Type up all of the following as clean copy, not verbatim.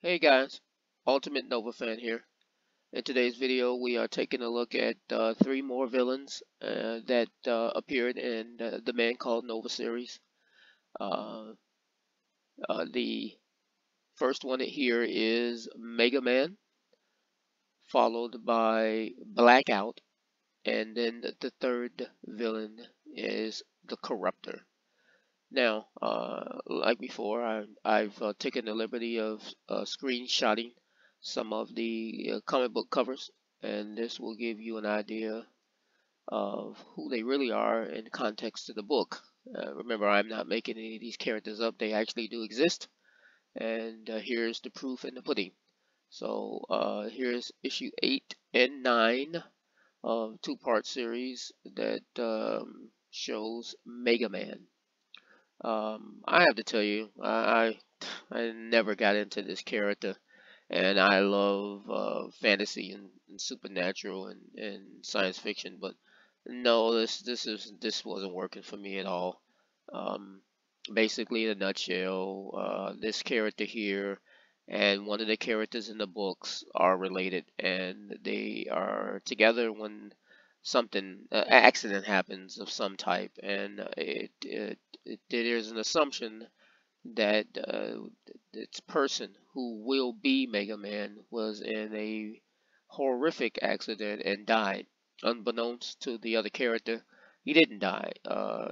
Hey guys, Ultimate Nova fan here. In today's video, we are taking a look at three more villains that appeared in the Man Called Nova series. Uh, the first one here is MegaMan, followed by Blackout, and then the third villain is the Corruptor. Now, like before, I've taken the liberty of screenshotting some of the comic book covers, and this will give you an idea of who they really are in context to the book. Remember, I'm not making any of these characters up, they actually do exist, and here's the proof in the pudding. So, here's issue 8 and 9 of two-part series that shows Mega Man. I have to tell you, I never got into this character, and I love fantasy and supernatural and science fiction, but no, this wasn't working for me at all. Um, Basically, in a nutshell, this character here and one of the characters in the books are related, and they are together when something accident happens of some type, and there's an assumption that this person who will be Mega Man was in a horrific accident and died. Unbeknownst to the other character, he didn't die.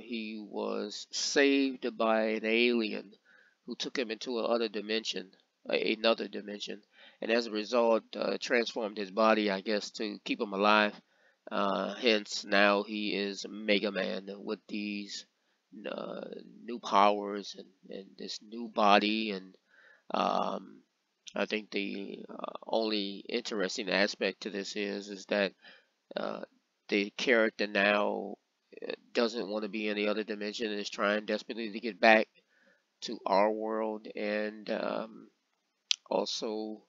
He was saved by an alien who took him into another dimension, and as a result, transformed his body, I guess, to keep him alive. Hence, now he is Mega Man with these uh, new powers and this new body. And um, I think the only interesting aspect to this is that uh, the character now doesn't want to be in the other dimension and is trying desperately to get back to our world, and also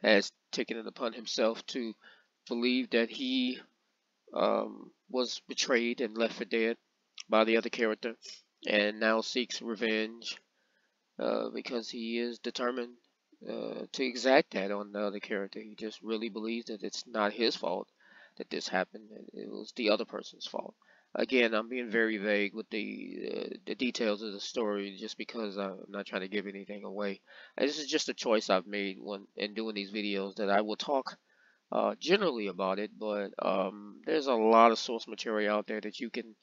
has taken it upon himself to believe that he was betrayed and left for dead by the other character, and now seeks revenge because he is determined to exact that on the other character. He just really believes that it's not his fault that this happened; it was the other person's fault. Again, I'm being very vague with the details of the story, just because I'm not trying to give anything away. And this is just a choice I've made when in doing these videos, that I will talk generally about it, but there's a lot of source material out there that you can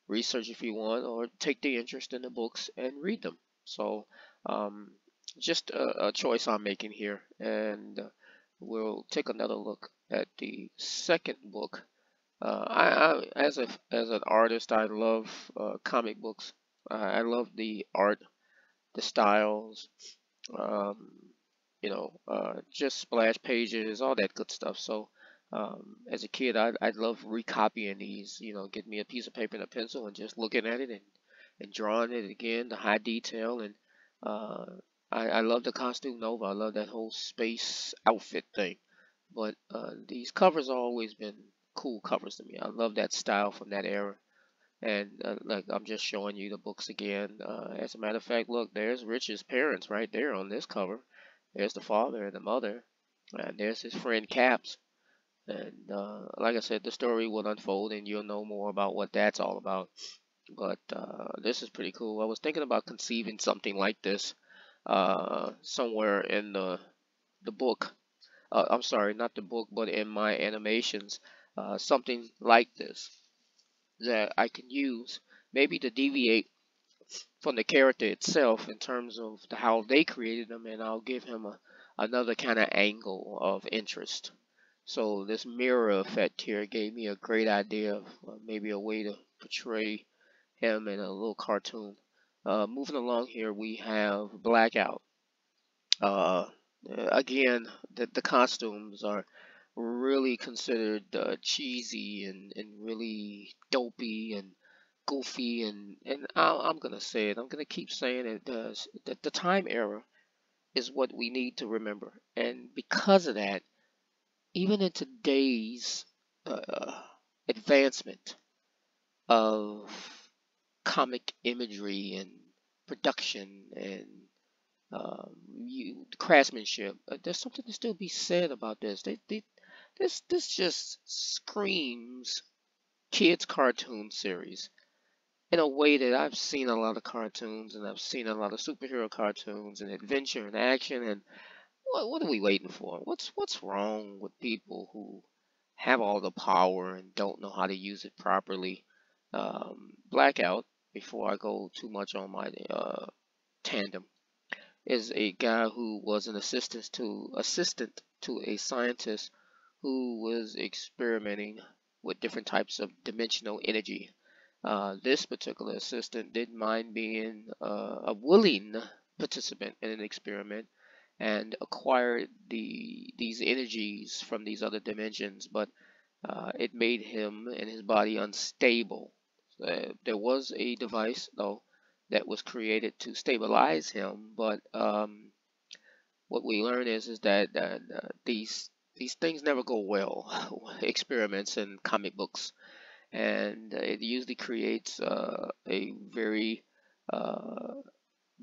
research if you want, or take the interest in the books and read them. So, um, just a choice I'm making here, and we'll take another look at the second book. As an artist, I love comic books. I love the art, the styles, um, just splash pages, all that good stuff. So, as a kid, I'd love recopying these, get me a piece of paper and a pencil and just looking at it and drawing it again, the high detail. And uh, I love the costume Nova. I love that whole space outfit thing. But these covers have always been cool covers to me. I love that style from that era. And like, I'm just showing you the books again. As a matter of fact, look, there's Rich's parents right there on this cover. There's the father and the mother, and there's his friend Caps. And like I said, the story will unfold, and you'll know more about what that's all about. But this is pretty cool. I was thinking about conceiving something like this somewhere in the book. I'm sorry, not the book, but in my animations, something like this that I can use, maybe to deviate from the character itself in terms of how they created him, and I'll give him another kind of angle of interest. So this mirror effect here gave me a great idea of maybe a way to portray him in a little cartoon. Moving along here, we have Blackout. Uh, Again, the costumes are really considered cheesy and really dopey and goofy, and I'm gonna say it. I'm gonna keep saying it. That the time era is what we need to remember, and because of that, even in today's uh, advancement of comic imagery and production and craftsmanship. There's something to still be said about this. This just screams kids cartoon series in a way that I've seen a lot of cartoons, and I've seen a lot of superhero cartoons and adventure and action. And what are we waiting for? What's wrong with people who have all the power and don't know how to use it properly? Blackout, before I go too much on my tandem, is a guy who was an assistant to a scientist who was experimenting with different types of dimensional energy. This particular assistant didn't mind being a willing participant in an experiment and acquired these energies from these other dimensions, but it made him and his body unstable. There was a device, though, that was created to stabilize him, but what we learn is that these things never go well. Experiments in comic books, and it usually creates a very uh,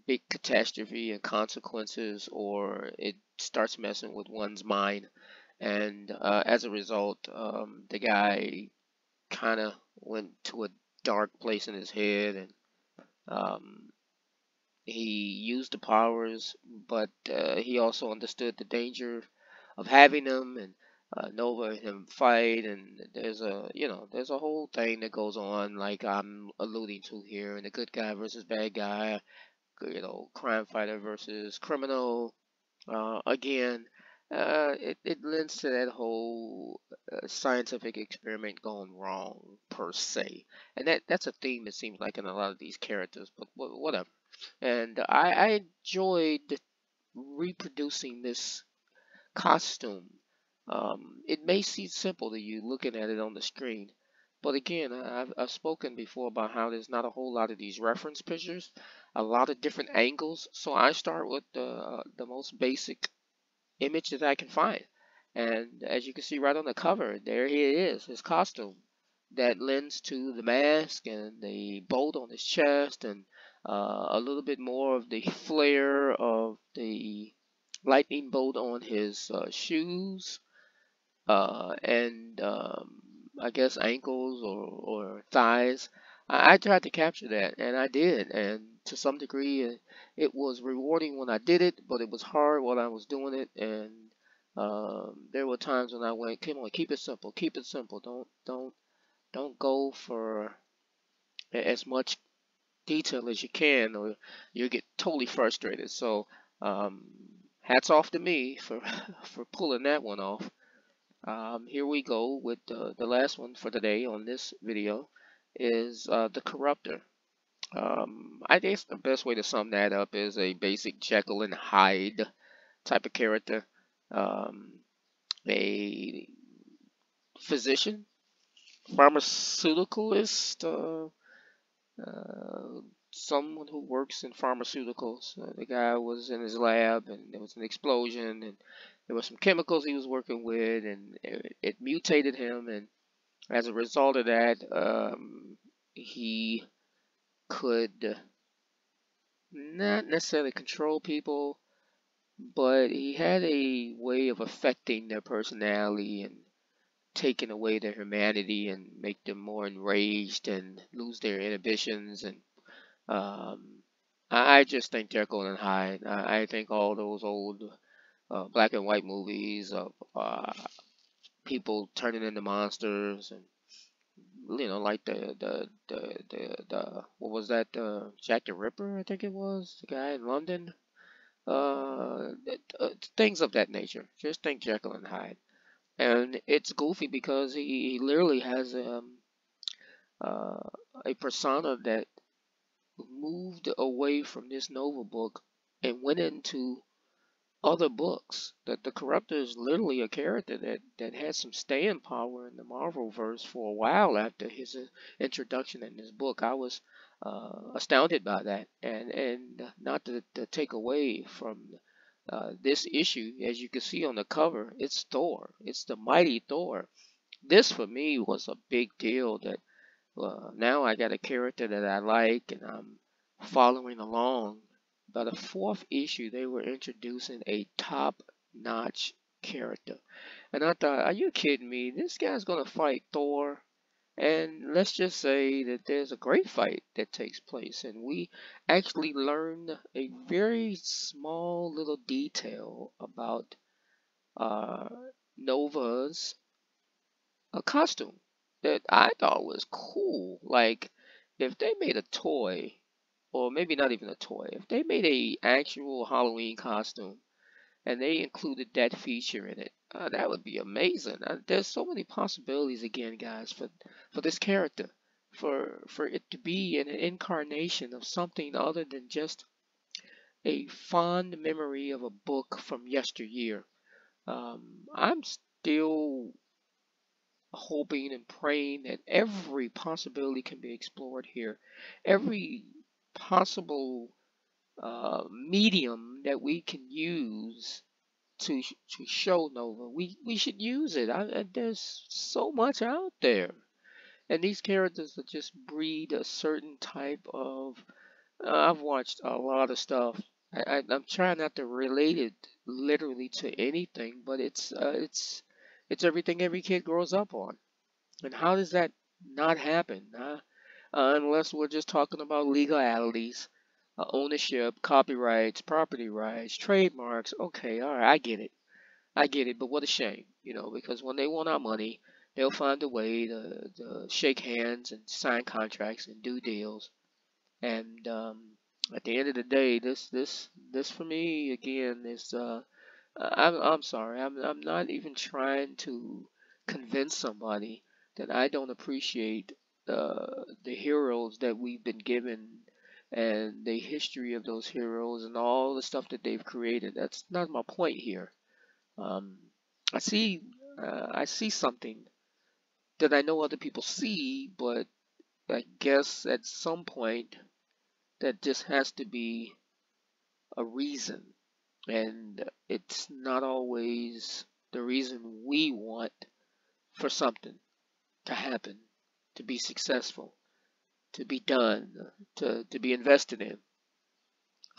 big catastrophe and consequences, or it starts messing with one's mind. And as a result, the guy kind of went to a dark place in his head, and um, he used the powers, but he also understood the danger of having them, and Nova and him fight, and there's a whole thing that goes on, like I'm alluding to here, and the good guy versus bad guy, crime fighter versus criminal. Again, it lends to that whole scientific experiment going wrong per se, and that's a theme it seems like in a lot of these characters. But whatever. And I enjoyed reproducing this costume. It may seem simple to you looking at it on the screen, but again, I've spoken before about how there's not a whole lot of these reference pictures, a lot of different angles. So I start with the most basic image that I can find. And as you can see right on the cover, there he is, his costume that lends to the mask and the bolt on his chest, and a little bit more of the flare of the lightning bolt on his shoes, and I guess ankles or thighs. I tried to capture that, and I did, and to some degree, it was rewarding when I did it, but it was hard while I was doing it, and there were times when I went, "Come on, keep it simple, keep it simple. Don't go for as much detail as you can, or you'll get totally frustrated." So, um, hats off to me for for pulling that one off. Here we go with the last one for today on this video is the corruptor. I guess the best way to sum that up is a basic Jekyll and Hyde type of character. Um, a physician, pharmaceuticalist, someone who works in pharmaceuticals. The guy was in his lab, and there was an explosion, and there were some chemicals he was working with, and it mutated him, and as a result of that, he could not necessarily control people, but he had a way of affecting their personality and taking away their humanity and make them more enraged and lose their inhibitions. And um, I just think Jekyll and Hyde. I think all those old black and white movies of people turning into monsters, and like the what was that, Jack the Ripper, I think it was, the guy in London, things of that nature. Just think Jekyll and Hyde. And it's goofy because he literally has uh, a persona that moved away from this Nova book and went into other books. That the Corruptor is literally a character that had some staying power in the Marvel verse for a while after his introduction in this book. I was astounded by that, and not to take away from this issue. As you can see on the cover, it's Thor. It's the mighty Thor. This for me was a big deal. That now I got a character that I like, and I'm following along by the fourth issue, they were introducing a top-notch character. And I thought, are you kidding me? This guy's gonna fight Thor. And let's just say that there's a great fight that takes place, and we actually learn a very small little detail about uh, Nova's costume that I thought was cool. Like, if they made a toy, or maybe not even a toy, if they made a actual Halloween costume and they included that feature in it, that would be amazing. There's so many possibilities again, guys, for this character, for it to be an incarnation of something other than just a fond memory of a book from yesteryear. I'm still hoping and praying that every possibility can be explored here, every possible medium that we can use to show Nova. We should use it. There's so much out there, and these characters that just breed a certain type of. I've watched a lot of stuff. I'm trying not to relate it literally to anything, but it's everything every kid grows up on. And how does that not happen? Unless we're just talking about legalities, ownership, copyrights, property rights, trademarks. Okay, all right, I get it. I get it, but what a shame, because when they want our money, they'll find a way to shake hands and sign contracts and do deals. And at the end of the day, this for me again is I'm sorry, I'm not even trying to convince somebody that I don't appreciate the heroes that we've been given and the history of those heroes and all the stuff that they've created. That's not my point here. Um, I see, I see something that I know other people see, but I guess at some point that just has to be a reason, and it's not always the reason we want for something to happen, to be successful, to be done, to be invested in.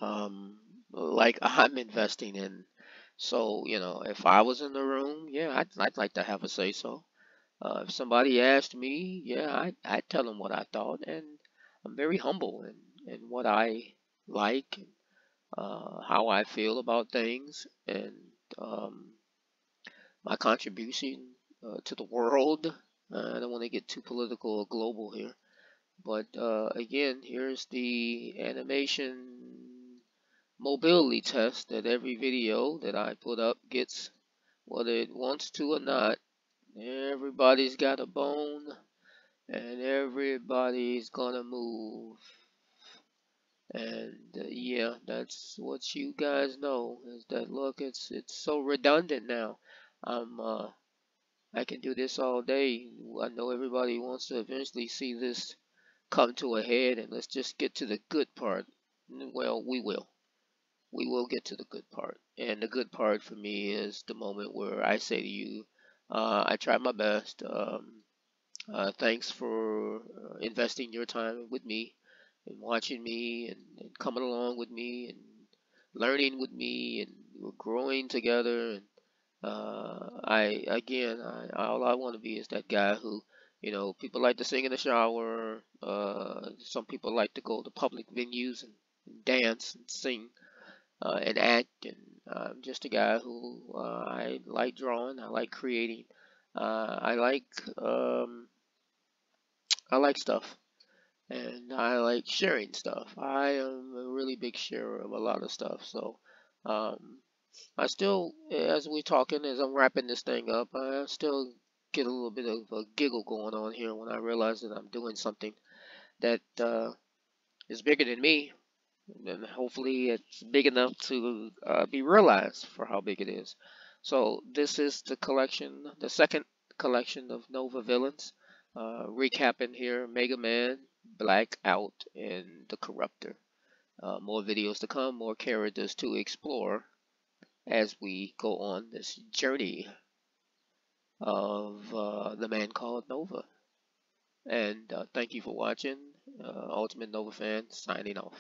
Um, like I'm investing in. So, if I was in the room, yeah, I'd like to have a say so. If somebody asked me, yeah, I'd tell them what I thought, and I'm very humble in what I like, how I feel about things, and um, my contribution to the world. I don't want to get too political or global here, but again, here's the animation mobility test that every video that I put up gets, whether it wants to or not. Everybody's got a bone, and everybody's gonna move. And yeah, that's what you guys know is that look, it's so redundant now. I'm I can do this all day. I know everybody wants to eventually see this come to a head, and let's just get to the good part. Well, we will. We will get to the good part. And the good part for me is the moment where I say to you, I tried my best. Thanks for investing your time with me and watching me and coming along with me and learning with me, and we're growing together. And I again, all I want to be is that guy who, people like to sing in the shower. Some people like to go to public venues and dance and sing and act. And I'm just a guy who I like drawing. I like creating. I like um, I like stuff, and I like sharing stuff. I am a really big sharer of a lot of stuff. So um, I still, as we're talking, as I'm wrapping this thing up, I still get a little bit of a giggle going on here when I realize that I'm doing something that is bigger than me, and hopefully it's big enough to be realized for how big it is. So this is the collection, the second collection of Nova villains. Recapping here: MegaMan, Blackout, and the Corruptor. More videos to come, more characters to explore as we go on this journey of the man called Nova. And thank you for watching. Ultimate Nova fan signing off.